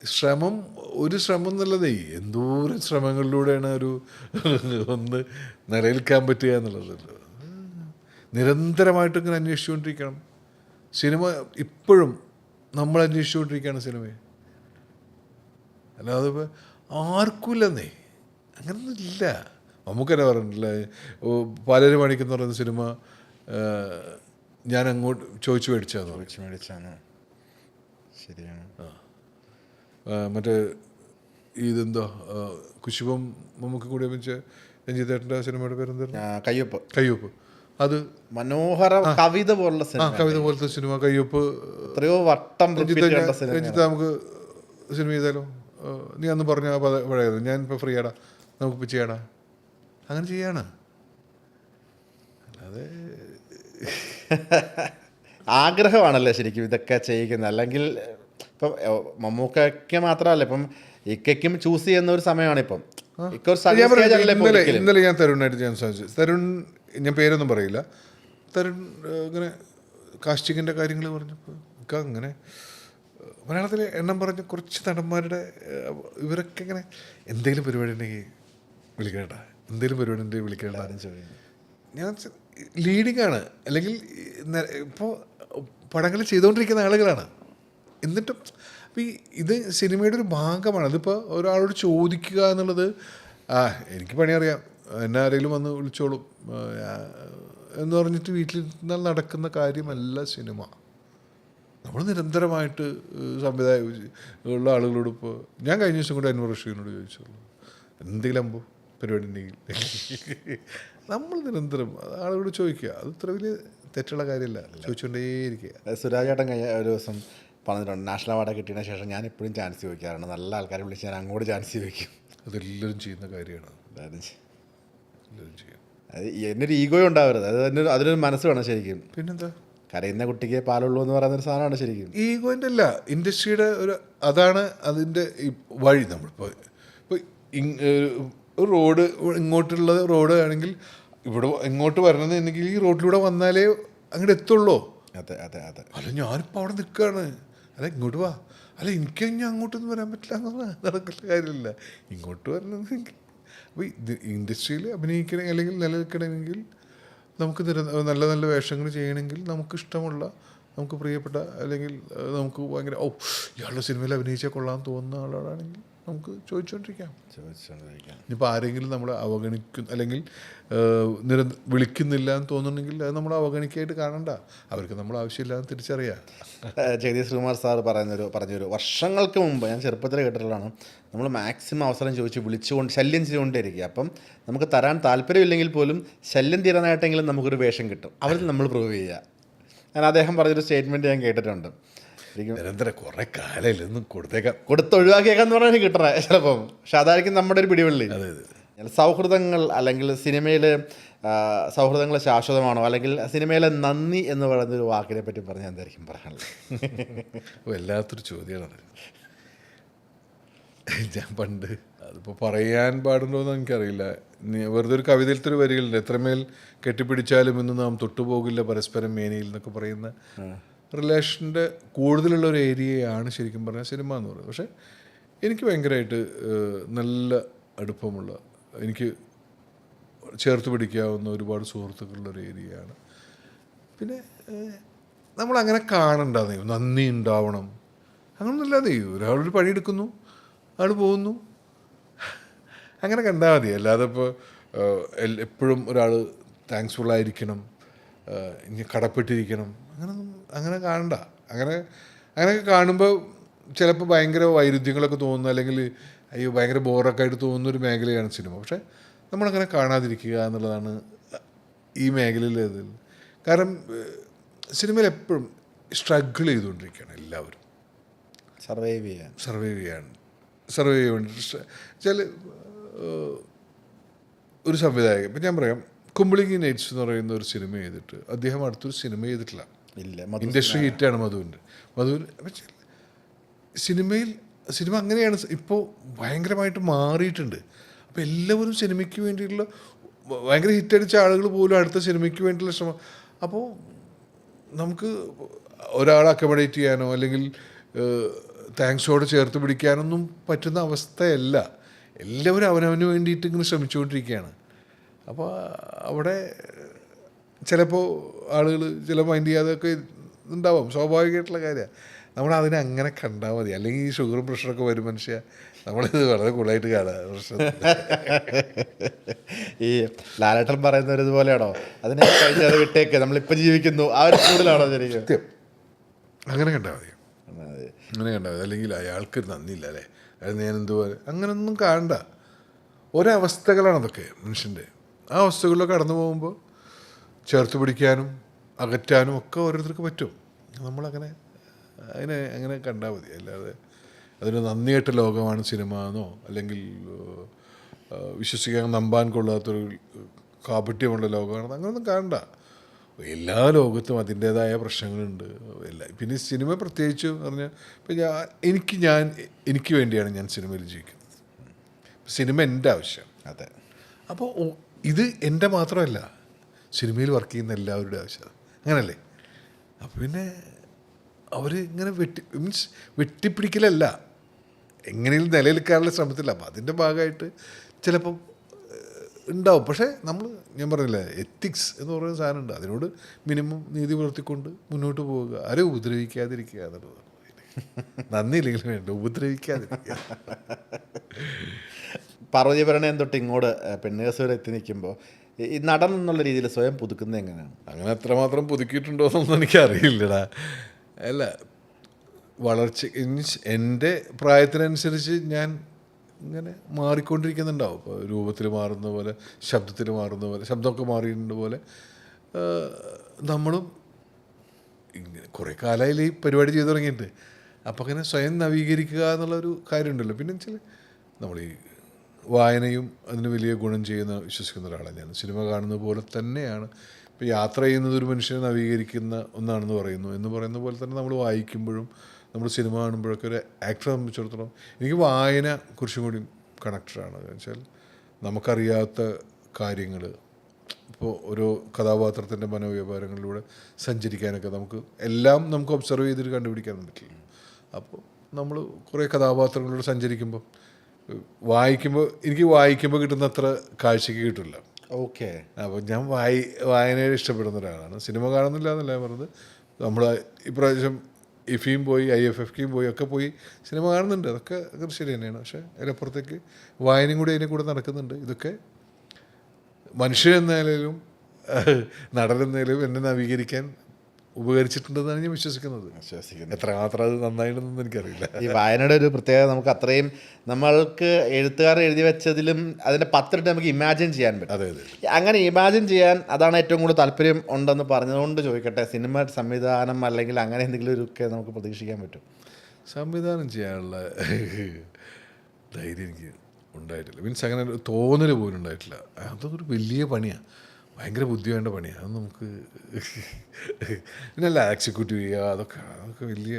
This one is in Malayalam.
ശ്രമം ഒരു ശ്രമം എന്നുള്ളതേ എന്തോരം ശ്രമങ്ങളിലൂടെയാണ് ഒന്ന് നിലനിൽക്കാൻ പറ്റുക എന്നുള്ളത്. നിരന്തരമായിട്ട് ഇങ്ങനെ അന്വേഷിച്ചുകൊണ്ടിരിക്കണം. സിനിമ ഇപ്പോഴും നമ്മൾ അന്വേഷിച്ചുകൊണ്ടിരിക്കുകയാണ് സിനിമയെ. അല്ലാതെ ഇപ്പോൾ ആർക്കുമില്ലെന്നേ, അങ്ങനൊന്നും ഇല്ല. നമുക്ക് തന്നെ പറഞ്ഞിട്ടില്ല, പലരും മണിക്കെന്ന് പറയുന്ന സിനിമ ഞാൻ അങ്ങോട്ട് ചോദിച്ചു മേടിച്ചാണ്. ശരിയാണ്. മറ്റേ ഇതെന്തോ കുശുബം നമുക്ക് കൂടി വെച്ച് രഞ്ജിത്തേട്ടൻ്റെ സിനിമയുടെ പേരെന്തായിരുന്നു? കയ്യൊപ്പ്. അത് മനോഹര കവിത പോലുള്ള കവിത പോലത്തെ സിനിമ കയ്യൊപ്പ്. എത്രയോ വട്ടം രഞ്ജിത്ത് നമുക്ക് സിനിമ ചെയ്താലോ? നീ അന്ന് പറഞ്ഞ പഴയത് ഞാൻ ഇപ്പോൾ ഫ്രീ ആടാ, നമുക്കിപ്പോൾ ചെയ്യാടാ, അങ്ങനെ ചെയ്യാണ്. അല്ലാതെ ആഗ്രഹമാണല്ലേ ശരിക്കും ഇതൊക്കെ ചെയ്യിക്കുന്നത്. അല്ലെങ്കിൽ ഇപ്പം മമ്മൂക്കയ്ക്ക് മാത്രമല്ല, ഇപ്പം ഇക്കും ചൂസ് ചെയ്യുന്ന ഒരു സമയമാണ് ഇപ്പം. ഇന്നലെ ഞാൻ തരുണായിട്ട് ഞാൻ സംസാരിച്ചു. തരുൺ, ഞാൻ പേരൊന്നും പറയില്ല, തരുൺ ഇങ്ങനെ കാസ്റ്റിങ്ങിൻ്റെ കാര്യങ്ങൾ പറഞ്ഞപ്പോൾ ഒക്കെ അങ്ങനെ മലയാളത്തിലെ എണ്ണം പറഞ്ഞ കുറച്ച് നടന്മാരുടെ ഇവരൊക്കെ ഇങ്ങനെ എന്തെങ്കിലും പരിപാടി ഉണ്ടെങ്കിൽ വിളിക്കേണ്ട, എന്തെങ്കിലും പരിപാടി ഉണ്ടെങ്കിൽ വിളിക്കേണ്ട. ഞാൻ ലീഡിങ് ആണ്, അല്ലെങ്കിൽ ഇപ്പോൾ പടങ്ങൾ ചെയ്തുകൊണ്ടിരിക്കുന്ന ആളുകളാണ്. എന്നിട്ടും അപ്പോൾ ഇത് സിനിമയുടെ ഒരു ഭാഗമാണ്. അതിപ്പോൾ ഒരാളോട് ചോദിക്കുക എന്നുള്ളത്, എനിക്ക് പണി അറിയാം, എന്നെ ആരെങ്കിലും വന്ന് വിളിച്ചോളും എന്ന് പറഞ്ഞിട്ട് വീട്ടിൽ നിന്നാൽ നടക്കുന്ന കാര്യമല്ല സിനിമ. നമ്മൾ നിരന്തരമായിട്ട് ഉള്ള ആളുകളോട് ഇപ്പോൾ ഞാൻ കഴിഞ്ഞ ദിവസം കൂടെ അൻവർ റഷീദിനോട് ചോദിച്ചുള്ളൂ, എന്തെങ്കിലും അമ്പോ പരിപാടി ഉണ്ടെങ്കിൽ നമ്മൾ നിരന്തരം ആളുകളോട് ചോദിക്കുക. അത് ഇത്ര വലിയ തെറ്റുള്ള കാര്യമല്ല, ചോദിച്ചുകൊണ്ടേയിരിക്കുക. സുരാജ് ചേട്ടൻ കഴിഞ്ഞ ഒരു ദിവസം പറഞ്ഞിട്ടുണ്ട്, നാഷണൽ അവാർഡ് കിട്ടിയതിന് ശേഷം ഞാൻ എപ്പോഴും ചാൻസ് ചോദിക്കാറുണ്ട്. നല്ല ആൾക്കാരെ വിളിച്ച് ഞാൻ അങ്ങോട്ട് ചാൻസ് ചോദിക്കും. അതെല്ലാവരും ചെയ്യുന്ന കാര്യമാണ്. എല്ലാവരും ചെയ്യും. അത് എന്നൊരു ഈഗോ ഉണ്ടാവരുത്, അതിനൊരു മനസ്സ് വേണം ശരിക്കും. പിന്നെന്താ, കരയുന്ന കുട്ടിക്ക് പാലുള്ളൂ എന്ന് പറയുന്നൊരു സാധനമാണ് ശരിക്കും. ഈഗോൻ്റെ അല്ല, ഇൻഡസ്ട്രിയുടെ അതാണ് അതിൻ്റെ വഴി. നമ്മളിപ്പോൾ ഒരു റോഡ്, ഇങ്ങോട്ടുള്ള റോഡ് ആണെങ്കിൽ ഇവിടെ ഇങ്ങോട്ട് വരണമെന്നുണ്ടെങ്കിൽ ഈ റോഡിലൂടെ വന്നാലേ അങ്ങോട്ട് എത്തുള്ളൂ. അതെ. അല്ല ഞാനിപ്പോൾ അവിടെ നിൽക്കുകയാണ്, അല്ല ഇങ്ങോട്ട് വാ, അല്ല എനിക്ക് ഇനി അങ്ങോട്ടൊന്നും വരാൻ പറ്റില്ല എന്നുള്ള നടക്കുന്ന കാര്യമില്ല. ഇങ്ങോട്ട് വരണമെങ്കിൽ അപ്പോൾ ഇൻഡസ്ട്രിയിൽ അഭിനയിക്കണമെങ്കിൽ അല്ലെങ്കിൽ നിലനിൽക്കണമെങ്കിൽ നമുക്ക് നല്ല നല്ല വേഷങ്ങൾ ചെയ്യണമെങ്കിൽ നമുക്കിഷ്ടമുള്ള, നമുക്ക് പ്രിയപ്പെട്ട, അല്ലെങ്കിൽ നമുക്ക് ഭയങ്കര ഇയാളുടെ സിനിമയിൽ അഭിനയിച്ചാൽ കൊള്ളാൻ തോന്നുന്ന ആളോടാണെങ്കിൽ നമുക്ക് ചോദിച്ചുകൊണ്ടിരിക്കാം. ഇനിയിപ്പോൾ ആരെങ്കിലും നമ്മളെ അല്ലെങ്കിൽ വിളിക്കുന്നില്ല എന്ന് തോന്നുന്നുണ്ടെങ്കിൽ അത് നമ്മൾ അവഗണിക്കായിട്ട് കാണണ്ട, അവർക്ക് നമ്മൾ ആവശ്യമില്ലാന്ന് തിരിച്ചറിയാം. ജഗദീഷ് ശ്രീകുമാർ സാർ പറഞ്ഞൊരു വർഷങ്ങൾക്ക് മുമ്പ് ഞാൻ ചെറുപ്പത്തിൽ കേട്ടിട്ടുള്ളതാണ്, നമ്മൾ മാക്സിമം അവസരം ചോദിച്ച് വിളിച്ചുകൊണ്ട് ശല്യം ചെയ്തുകൊണ്ടിരിക്കുക. അപ്പം നമുക്ക് തരാൻ താല്പര്യമില്ലെങ്കിൽ പോലും ശല്യം തീരാനായിട്ടെങ്കിലും നമുക്കൊരു വേഷം കിട്ടും, അവരിൽ നമ്മൾ പ്രൂവ് ചെയ്യുക. ഞാൻ അദ്ദേഹം പറഞ്ഞൊരു സ്റ്റേറ്റ്മെൻറ്റ് ഞാൻ കേട്ടിട്ടുണ്ട്. നിരന്തരം കുറേ കാലം കൊടുത്തൊഴിവാക്കിയേക്കാന്ന് പറഞ്ഞാൽ കിട്ടണേ ചിലപ്പം, പക്ഷെ അതായിരിക്കും നമ്മുടെ ഒരു പിടിവള്ളി. സൗഹൃദങ്ങൾ, അല്ലെങ്കിൽ സിനിമയിൽ സൗഹൃദങ്ങൾ ശാശ്വതമാണോ, അല്ലെങ്കിൽ സിനിമയിലെ നന്ദി എന്ന് പറയുന്നൊരു വാക്കിനെ പറ്റി പറഞ്ഞാൽ എന്തായിരിക്കും പറയാനുള്ളത്? വല്ലാത്തൊരു ചോദ്യമാണ്. ഞാൻ പണ്ട് അതിപ്പോൾ പറയാൻ പാടുണ്ടോയെന്ന് എനിക്കറിയില്ല, വെറുതെ ഒരു കവിതയിലത്തെ ഒരു വരികളുണ്ട്, എത്രമേൽ കെട്ടിപ്പിടിച്ചാലും ഇന്ന് നാം തൊട്ടുപോകില്ല പരസ്പരം മേനയിൽ എന്നൊക്കെ പറയുന്ന റിലേഷൻ്റെ കൂടുതലുള്ള ഒരു ഏരിയയാണ് ശരിക്കും പറഞ്ഞാൽ സിനിമ എന്ന് പറയുന്നത്. പക്ഷേ എനിക്ക് ഭയങ്കരമായിട്ട് നല്ല അടുപ്പമുള്ള, എനിക്ക് ചേർത്ത് പിടിക്കാവുന്ന ഒരുപാട് സുഹൃത്തുക്കളുള്ളൊരു ഏരിയയാണ്. പിന്നെ നമ്മളങ്ങനെ കാണണ്ടാന്നേ, നന്ദി ഉണ്ടാവണം അങ്ങനൊന്നുമില്ലാതെ, ഒരാളൊരു പണിയെടുക്കുന്നു, ആൾ പോകുന്നു, അങ്ങനെ കണ്ടാൽ മതി. അല്ലാതെ ഇപ്പോൾ എപ്പോഴും ഒരാൾ താങ്ക്സ്ഫുള്ളായിരിക്കണം, ഇനി കടപ്പെട്ടിരിക്കണം, അങ്ങനെ കാണണ്ട. അങ്ങനെയൊക്കെ കാണുമ്പോൾ ചിലപ്പോൾ ഭയങ്കര വൈരുദ്ധ്യങ്ങളൊക്കെ തോന്നുന്നു, അല്ലെങ്കിൽ അയ്യോ ഭയങ്കര ബോറൊക്കെ ആയിട്ട് തോന്നുന്നൊരു മേഖലയാണ് സിനിമ. പക്ഷേ നമ്മളങ്ങനെ കാണാതിരിക്കുക എന്നുള്ളതാണ് ഈ മേഖലയിൽ. കാരണം സിനിമയിൽ എപ്പോഴും സ്ട്രഗിൾ ചെയ്തുകൊണ്ടിരിക്കുകയാണ് എല്ലാവരും, സർവൈവ് ചെയ്യാൻ വേണ്ടി. ചില ഒരു സംവിധായകൻ, ഇപ്പം ഞാൻ പറയാം, കുമ്പളിങ്ങി നൈറ്റ്സ് എന്ന് പറയുന്ന ഒരു സിനിമ ചെയ്തിട്ട് അദ്ദേഹം അടുത്തൊരു സിനിമ ചെയ്തിട്ടില്ല. ഇൻഡസ്ട്രി ഹിറ്റാണ് മധുവിന്. സിനിമ അങ്ങനെയാണ് ഇപ്പോൾ ഭയങ്കരമായിട്ട് മാറിയിട്ടുണ്ട്. അപ്പോൾ എല്ലാവരും സിനിമയ്ക്ക് വേണ്ടിയിട്ടുള്ള, ഭയങ്കര ഹിറ്റടിച്ച ആളുകൾ പോലും അടുത്ത സിനിമയ്ക്ക് വേണ്ടിയിട്ടുള്ള ശ്രമം. അപ്പോൾ നമുക്ക് ഒരാളെ അക്കമഡേറ്റ് ചെയ്യാനോ അല്ലെങ്കിൽ താങ്ക്സോടെ ചേർത്ത് പിടിക്കാനൊന്നും പറ്റുന്ന അവസ്ഥയല്ല. എല്ലാവരും അവനവന് വേണ്ടിയിട്ട് ഇങ്ങനെ ശ്രമിച്ചുകൊണ്ടിരിക്കുകയാണ്. അപ്പോൾ അവിടെ ചിലപ്പോൾ ആളുകൾ ചില മൈൻഡ് ചെയ്യാതെയൊക്കെ ഉണ്ടാവും, സ്വാഭാവികമായിട്ടുള്ള കാര്യമാണ്. നമ്മൾ അതിനെ അങ്ങനെ കണ്ടാൽ മതി. അല്ലെങ്കിൽ ഈ ഷുഗറും പ്രഷറൊക്കെ വരും മനുഷ്യ, നമ്മളിത് വളരെ കൂളായിട്ട് കാണാം പ്രശ്നം. ഈ ലാലേട്ടൻ പറയുന്നത് ഇതുപോലെയാണോ? അതിനെ കഴിഞ്ഞ് അത് വിട്ടേക്ക്, നമ്മളിപ്പോൾ ജീവിക്കുന്നു ആ ഒരു കൂടുതലാണോ ശരിക്കും? സത്യം, അങ്ങനെ കണ്ടാൽ മതി, അങ്ങനെ കണ്ടാൽ മതി. അല്ലെങ്കിൽ അയാൾക്ക് നന്ദിയില്ല അല്ലേ, അത് ഞാൻ എന്തുപോലെ അങ്ങനെയൊന്നും കാണണ്ട. ഒരവസ്ഥകളാണ് അതൊക്കെ മനുഷ്യൻ്റെ. ആ അവസ്ഥകളിലൊക്കെ കടന്നു പോകുമ്പോൾ ചേർത്ത് പിടിക്കാനും അകറ്റാനും ഒക്കെ ഓരോരുത്തർക്ക് പറ്റും. നമ്മളങ്ങനെ അതിനെ അങ്ങനെ കണ്ടാൽ മതി. അല്ലാതെ അതിന് നന്ദിയായിട്ട് ലോകമാണ് സിനിമ എന്നോ അല്ലെങ്കിൽ വിശ്വസിക്കാൻ നമ്പാൻ കൊള്ളാത്തൊരു കാപട്യമുള്ള ലോകമാണെന്ന് അങ്ങനെയൊന്നും കാണണ്ട. എല്ലാ ലോകത്തും അതിൻ്റേതായ പ്രശ്നങ്ങളുണ്ട്. പിന്നെ സിനിമ പ്രത്യേകിച്ച് പറഞ്ഞാൽ ഇപ്പം എനിക്ക് വേണ്ടിയാണ് ഞാൻ സിനിമയിൽ ജീവിക്കുന്നത്. സിനിമ എൻ്റെ ആവശ്യം. അതെ. അപ്പോൾ ഇത് എൻ്റെ മാത്രമല്ല, സിനിമയിൽ വർക്ക് ചെയ്യുന്ന എല്ലാവരുടെയും ആവശ്യമാണ്. അങ്ങനല്ലേ? അപ്പോൾ പിന്നെ അവർ ഇങ്ങനെ വെട്ടിപ്പിടിക്കലല്ല, എങ്ങനെയും നിലനിൽക്കാനുള്ള ശ്രമത്തില്ല. അപ്പോൾ അതിൻ്റെ ഭാഗമായിട്ട് ചിലപ്പം ഉണ്ടാവും. പക്ഷേ ഞാൻ പറഞ്ഞില്ലേ, എത്തിക്സ് എന്ന് പറയുന്ന സാധനമുണ്ട്. അതിനോട് മിനിമം നീതി പുലർത്തിക്കൊണ്ട് മുന്നോട്ട് പോവുക, ആരെ ഉപദ്രവിക്കാതിരിക്കുക എന്നുള്ളത്. നന്ദിയില്ലെങ്കിലും വേണ്ട, ഉപദ്രവിക്കാതിരിക്കുക. പാർവതി ഭരണയം തൊട്ട് ഇങ്ങോട്ട് പെണ്ണുകേസ് വരെ എത്തി നിൽക്കുമ്പോൾ ഈ നടൻ എന്നുള്ള രീതിയിൽ സ്വയം പുതുക്കുന്നത് എങ്ങനെയാണ്? അങ്ങനെ എത്രമാത്രം പുതുക്കിയിട്ടുണ്ടോ എന്നൊന്നും എനിക്കറിയില്ലടാ. അല്ല, വളർച്ച എൻ്റെ പ്രായത്തിനനുസരിച്ച് ഞാൻ ഇങ്ങനെ മാറിക്കൊണ്ടിരിക്കുന്നുണ്ടാവും. ഇപ്പോൾ രൂപത്തിൽ മാറുന്ന പോലെ, ശബ്ദത്തിൽ മാറുന്ന പോലെ, ശബ്ദമൊക്കെ മാറിയിട്ടുണ്ട് പോലെ നമ്മളും ഇങ്ങനെ കുറേ കാലമായാലും ഈ പരിപാടി ചെയ്തു തുടങ്ങിയിട്ട്. അപ്പോൾ അങ്ങനെ സ്വയം നവീകരിക്കുക എന്നുള്ളൊരു കാര്യമുണ്ടല്ലോ. പിന്നെ വെച്ചാൽ നമ്മൾ ഈ വായനയും അതിന് വലിയ ഗുണം ചെയ്യുന്ന വിശ്വസിക്കുന്ന ഒരാളാണ് ഞാൻ. സിനിമ കാണുന്നത് പോലെ തന്നെയാണ് ഇപ്പോൾ യാത്ര ചെയ്യുന്നത് ഒരു മനുഷ്യനെ നവീകരിക്കുന്ന ഒന്നാണെന്ന് പറയുന്ന പോലെ തന്നെ നമ്മൾ വായിക്കുമ്പോഴും നമ്മൾ സിനിമ കാണുമ്പോഴൊക്കെ ഒരു ആക്ടറെ സംബന്ധിച്ചിടത്തോളം എനിക്ക് വായന കുറച്ചും കൂടി കണക്റ്റഡാണ്. എന്ന് വെച്ചാൽ നമുക്കറിയാത്ത കാര്യങ്ങൾ, ഇപ്പോൾ ഓരോ കഥാപാത്രത്തിൻ്റെ മനോവ്യാപാരങ്ങളിലൂടെ സഞ്ചരിക്കാനൊക്കെ നമുക്ക് ഒബ്സർവ് ചെയ്തിട്ട് കണ്ടുപിടിക്കാൻ പറ്റില്ല. അപ്പോൾ നമ്മൾ കുറേ കഥാപാത്രങ്ങളിലൂടെ സഞ്ചരിക്കുമ്പോൾ എനിക്ക് വായിക്കുമ്പോൾ കിട്ടുന്ന അത്ര കാഴ്ചയ്ക്ക് കിട്ടില്ല. ഓക്കെ. അപ്പോൾ ഞാൻ വായനയെ ഇഷ്ടപ്പെടുന്ന ഒരാളാണ്. സിനിമ കാണുന്നില്ല എന്നല്ല ഞാൻ പറഞ്ഞത്. നമ്മൾ ഇപ്രാവശ്യം ഇഫിയും പോയി IFFKയും ഒക്കെ പോയി സിനിമ കാണുന്നുണ്ട്. അതൊക്കെ ശരി തന്നെയാണ്. പക്ഷേ അതിനപ്പുറത്തേക്ക് വായനയും കൂടി അതിനെ കൂടെ നടക്കുന്നുണ്ട്. ഇതൊക്കെ മനുഷ്യരെന്ന നിലയിലും നടനെന്ന നിലയിലും എന്നെ നവീകരിക്കാൻ ഉപകരിച്ചിട്ടുണ്ടെന്നാണ് ഞാൻ വിശ്വസിക്കുന്നത്. എത്രമാത്രം അത് നന്നായിട്ടൊന്നും എനിക്കറിയില്ല. ഈ വായനയുടെ ഒരു പ്രത്യേകത, നമുക്ക് അത്രയും നമ്മൾക്ക് എഴുത്തുകാരൻ എഴുതി വെച്ചതിലും അതിൻ്റെ 10 ഇരട്ടി നമുക്ക് ഇമാജിൻ ചെയ്യാൻ പറ്റും. അതെ അതെ. അങ്ങനെ ഇമാജിൻ ചെയ്യാൻ അതാണ് ഏറ്റവും കൂടുതൽ താല്പര്യം ഉണ്ടെന്ന് പറഞ്ഞതുകൊണ്ട് ചോദിക്കട്ടെ, സിനിമ സംവിധാനം അല്ലെങ്കിൽ അങ്ങനെ എന്തെങ്കിലും ഒക്കെ നമുക്ക് പ്രതീക്ഷിക്കാൻ പറ്റും? സംവിധാനം ചെയ്യാനുള്ള ധൈര്യം എനിക്ക് ഉണ്ടായിട്ടില്ല. മീൻസ് അങ്ങനെ ഒരു തോന്നൽ പോലും ഉണ്ടായിട്ടില്ല. അതൊരു വലിയ പണിയാണ്, ഭയങ്കര ബുദ്ധി വേണ്ട പണിയാണ്. അത് നമുക്ക് പിന്നല്ല എക്സിക്യൂട്ടീവ് ചെയ്യുക, അതൊക്കെ വലിയ